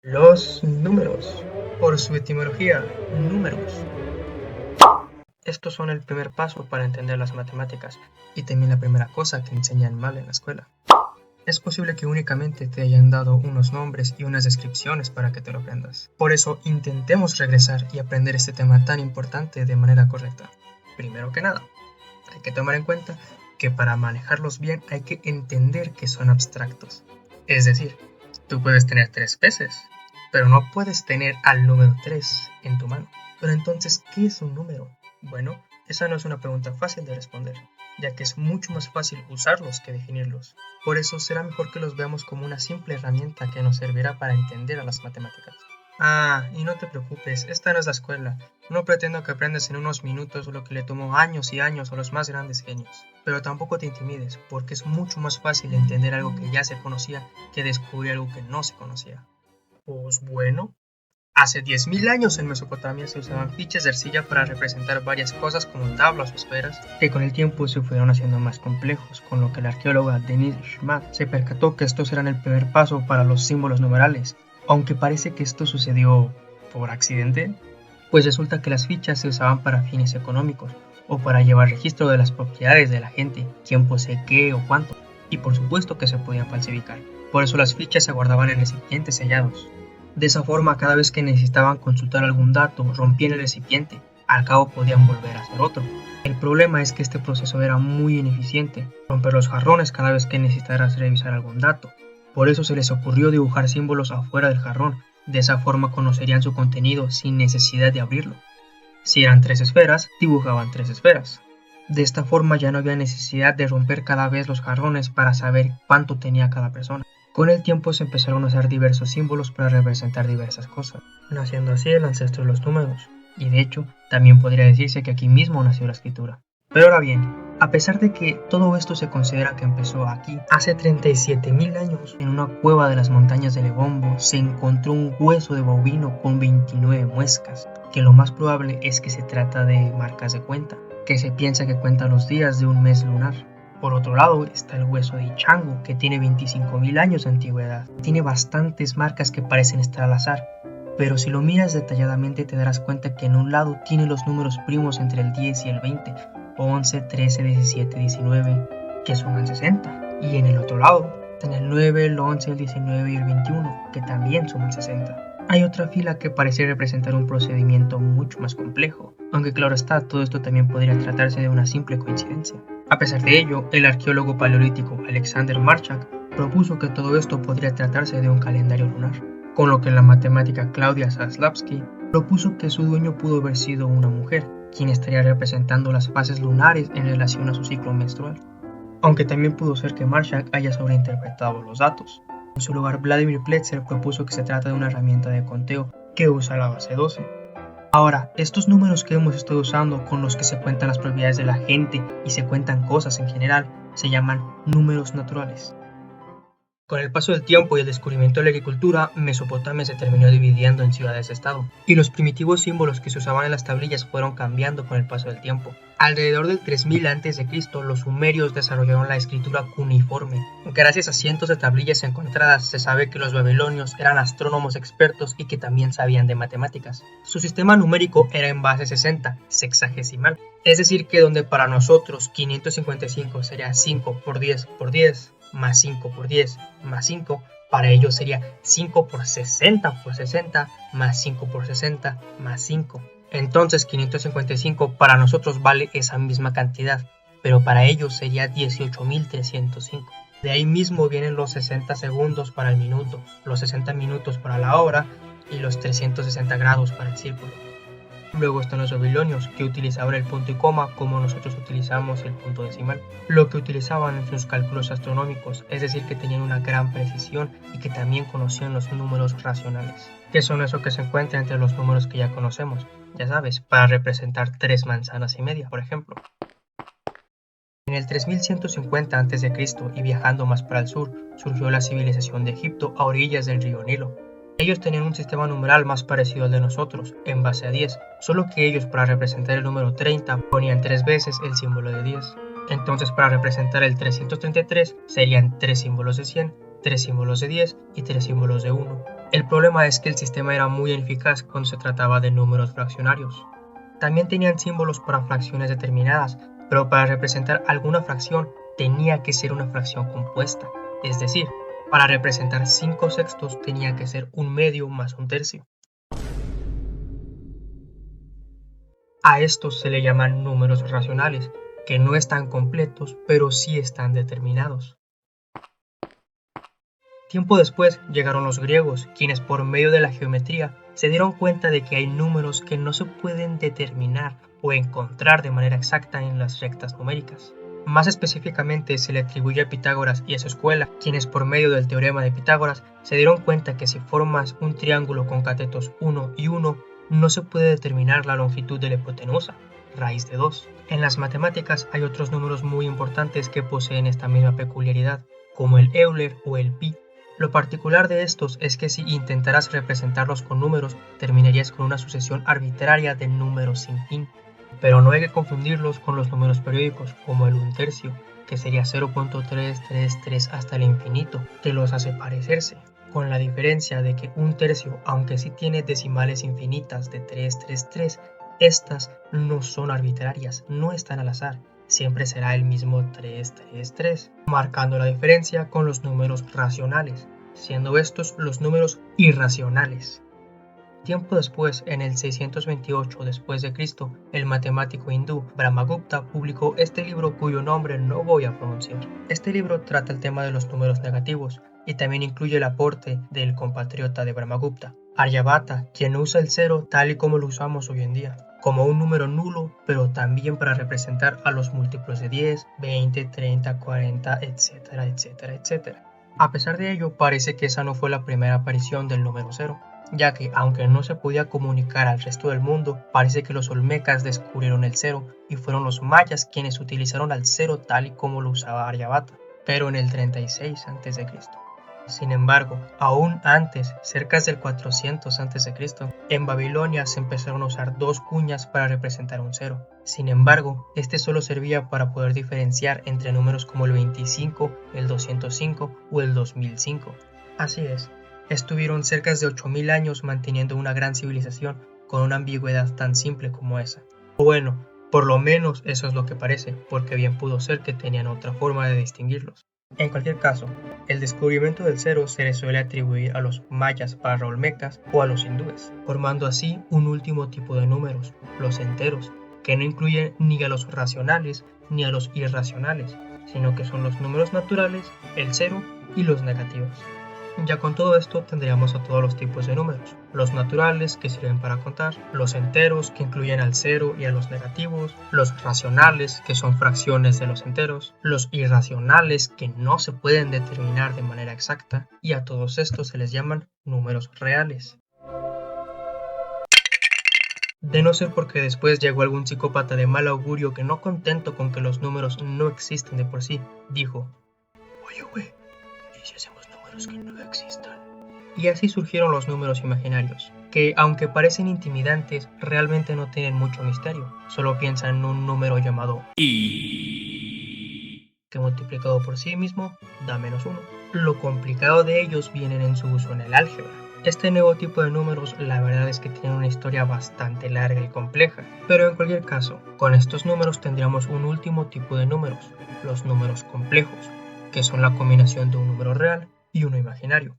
Los números, por su etimología, números. Estos son el primer paso para entender las matemáticas y también la primera cosa que enseñan mal en la escuela. Es posible que únicamente te hayan dado unos nombres y unas descripciones para que te lo aprendas. Por eso intentemos regresar y aprender este tema tan importante de manera correcta. Primero que nada, hay que tomar en cuenta que para manejarlos bien hay que entender que son abstractos. Es decir, tú puedes tener 3 peces, pero no puedes tener al número 3 en tu mano. Pero entonces, ¿qué es un número? Bueno, esa no es una pregunta fácil de responder, ya que es mucho más fácil usarlos que definirlos. Por eso será mejor que los veamos como una simple herramienta que nos servirá para entender a las matemáticas. Y no te preocupes, esta no es la escuela. No pretendo que aprendas en unos minutos lo que le tomó años y años a los más grandes genios. Pero tampoco te intimides, porque es mucho más fácil entender algo que ya se conocía que descubrir algo que no se conocía. Pues bueno, hace 10.000 años en Mesopotamia se usaban fichas de arcilla para representar varias cosas como tablas o esferas, que con el tiempo se fueron haciendo más complejos, con lo que la arqueóloga Denise Schmack se percató que estos eran el primer paso para los símbolos numerales, aunque parece que esto sucedió por accidente, pues resulta que las fichas se usaban para fines económicos, o para llevar registro de las propiedades de la gente, quién posee qué o cuánto, y por supuesto que se podían falsificar. Por eso las fichas se guardaban en recipientes sellados. De esa forma, cada vez que necesitaban consultar algún dato, rompían el recipiente, al cabo podían volver a hacer otro. El problema es que este proceso era muy ineficiente, romper los jarrones cada vez que necesitaras revisar algún dato. Por eso se les ocurrió dibujar símbolos afuera del jarrón, de esa forma conocerían su contenido sin necesidad de abrirlo. Si eran 3 esferas, dibujaban 3 esferas. De esta forma ya no había necesidad de romper cada vez los jarrones para saber cuánto tenía cada persona. Con el tiempo se empezaron a usar diversos símbolos para representar diversas cosas, naciendo así el ancestro de los números, y de hecho también podría decirse que aquí mismo nació la escritura. Pero ahora bien, a pesar de que todo esto se considera que empezó aquí, hace 37.000 años, en una cueva de las montañas de Lebombo, se encontró un hueso de bovino con 29 muescas, que lo más probable es que se trata de marcas de cuenta, que se piensa que cuentan los días de un mes lunar. Por otro lado está el hueso de chango, que tiene 25.000 años de antigüedad. Tiene bastantes marcas que parecen estar al azar, pero si lo miras detalladamente te darás cuenta que en un lado tiene los números primos entre el 10 y el 20, 11, 13, 17, 19, que suman 60. Y en el otro lado están el 9, el 11, el 19 y el 21, que también suman 60. Hay otra fila que parece representar un procedimiento mucho más complejo, aunque claro está, todo esto también podría tratarse de una simple coincidencia. A pesar de ello, el arqueólogo paleolítico Alexander Marchak propuso que todo esto podría tratarse de un calendario lunar, con lo que la matemática Claudia Zaslavsky propuso que su dueño pudo haber sido una mujer, quien estaría representando las fases lunares en relación a su ciclo menstrual, aunque también pudo ser que Marchak haya sobreinterpretado los datos. En su lugar, Vladimir Pletzer propuso que se trata de una herramienta de conteo que usa la base 12. Ahora, estos números que hemos estado usando con los que se cuentan las propiedades de la gente y se cuentan cosas en general, se llaman números naturales. Con el paso del tiempo y el descubrimiento de la agricultura, Mesopotamia se terminó dividiendo en ciudades-estado, y los primitivos símbolos que se usaban en las tablillas fueron cambiando con el paso del tiempo. Alrededor del 3000 a.C., los sumerios desarrollaron la escritura cuneiforme. Gracias a cientos de tablillas encontradas, se sabe que los babilonios eran astrónomos expertos y que también sabían de matemáticas. Su sistema numérico era en base 60, sexagesimal, es decir que donde para nosotros 555 sería 5 por 10 por 10, más 5 por 10 más 5, para ellos sería 5 por 60 por 60 más 5 por 60 más 5. Entonces 555 para nosotros vale esa misma cantidad, pero para ellos sería 18.305. De ahí mismo vienen los 60 segundos para el minuto, los 60 minutos para la hora y los 360 grados para el círculo. Luego están los babilonios, que utilizaban el punto y coma como nosotros utilizamos el punto decimal, lo que utilizaban en sus cálculos astronómicos, es decir que tenían una gran precisión y que también conocían los números racionales, que son eso que se encuentra entre los números que ya conocemos, ya sabes, para representar 3 manzanas y media, por ejemplo. En el 3150 a.C. y viajando más para el sur, surgió la civilización de Egipto a orillas del río Nilo. Ellos tenían un sistema numeral más parecido al de nosotros, en base a 10, solo que ellos para representar el número 30 ponían 3 veces el símbolo de 10. Entonces para representar el 333 serían 3 símbolos de 100, 3 símbolos de 10 y 3 símbolos de 1. El problema es que el sistema era muy ineficaz cuando se trataba de números fraccionarios. También tenían símbolos para fracciones determinadas, pero para representar alguna fracción tenía que ser una fracción compuesta, es decir, para representar 5 sextos tenía que ser un medio más un tercio. A estos se le llaman números racionales, que no están completos, pero sí están determinados. Tiempo después llegaron los griegos, quienes por medio de la geometría se dieron cuenta de que hay números que no se pueden determinar o encontrar de manera exacta en las rectas numéricas. Más específicamente se le atribuye a Pitágoras y a su escuela, quienes por medio del teorema de Pitágoras se dieron cuenta que si formas un triángulo con catetos 1 y 1, no se puede determinar la longitud de la hipotenusa, raíz de 2. En las matemáticas hay otros números muy importantes que poseen esta misma peculiaridad, como el Euler o el pi. Lo particular de estos es que si intentaras representarlos con números, terminarías con una sucesión arbitraria de números sin fin. Pero no hay que confundirlos con los números periódicos, como el 1/3, que sería 0.333 hasta el infinito, que los hace parecerse, con la diferencia de que 1/3, aunque sí tiene decimales infinitas de 333, estas no son arbitrarias, no están al azar. Siempre será el mismo 333, marcando la diferencia con los números racionales, siendo estos los números irracionales. Tiempo después, en el 628 después de Cristo, el matemático hindú Brahmagupta publicó este libro cuyo nombre no voy a pronunciar. Este libro trata el tema de los números negativos y también incluye el aporte del compatriota de Brahmagupta, Aryabhata, quien usa el 0 tal y como lo usamos hoy en día, como un número nulo, pero también para representar a los múltiplos de 10, 20, 30, 40, etcétera, etcétera, etcétera. A pesar de ello, parece que esa no fue la primera aparición del número 0, ya que aunque no se podía comunicar al resto del mundo, parece que los olmecas descubrieron el 0 y fueron los mayas quienes utilizaron al 0 tal y como lo usaba Aryabhata, pero en el 36 a.C. Sin embargo, aún antes, cerca del 400 a.C., en Babilonia se empezaron a usar 2 cuñas para representar un 0. Sin embargo, este solo servía para poder diferenciar entre números como el 25, el 205 o el 2005. Así es, estuvieron cerca de 8000 años manteniendo una gran civilización con una ambigüedad tan simple como esa. O bueno, por lo menos eso es lo que parece, porque bien pudo ser que tenían otra forma de distinguirlos. En cualquier caso, el descubrimiento del 0 se le suele atribuir a los mayas olmecas o a los hindúes, formando así un último tipo de números, los enteros, que no incluyen ni a los racionales ni a los irracionales, sino que son los números naturales, el 0 y los negativos. Ya con todo esto tendríamos a todos los tipos de números, los naturales que sirven para contar, los enteros que incluyen al 0 y a los negativos, los racionales que son fracciones de los enteros, los irracionales que no se pueden determinar de manera exacta y a todos estos se les llaman números reales. De no ser porque después llegó algún psicópata de mal augurio que no contento con que los números no existen de por sí, dijo: oye güey, ¿y si hacemos números que no existan? Y así surgieron los números imaginarios, que aunque parecen intimidantes, realmente no tienen mucho misterio. Solo piensa en un número llamado i, que multiplicado por sí mismo da -1. Lo complicado de ellos viene en su uso en el álgebra. Este nuevo tipo de números la verdad es que tiene una historia bastante larga y compleja, pero en cualquier caso, con estos números tendríamos un último tipo de números, los números complejos, que son la combinación de un número real y uno imaginario.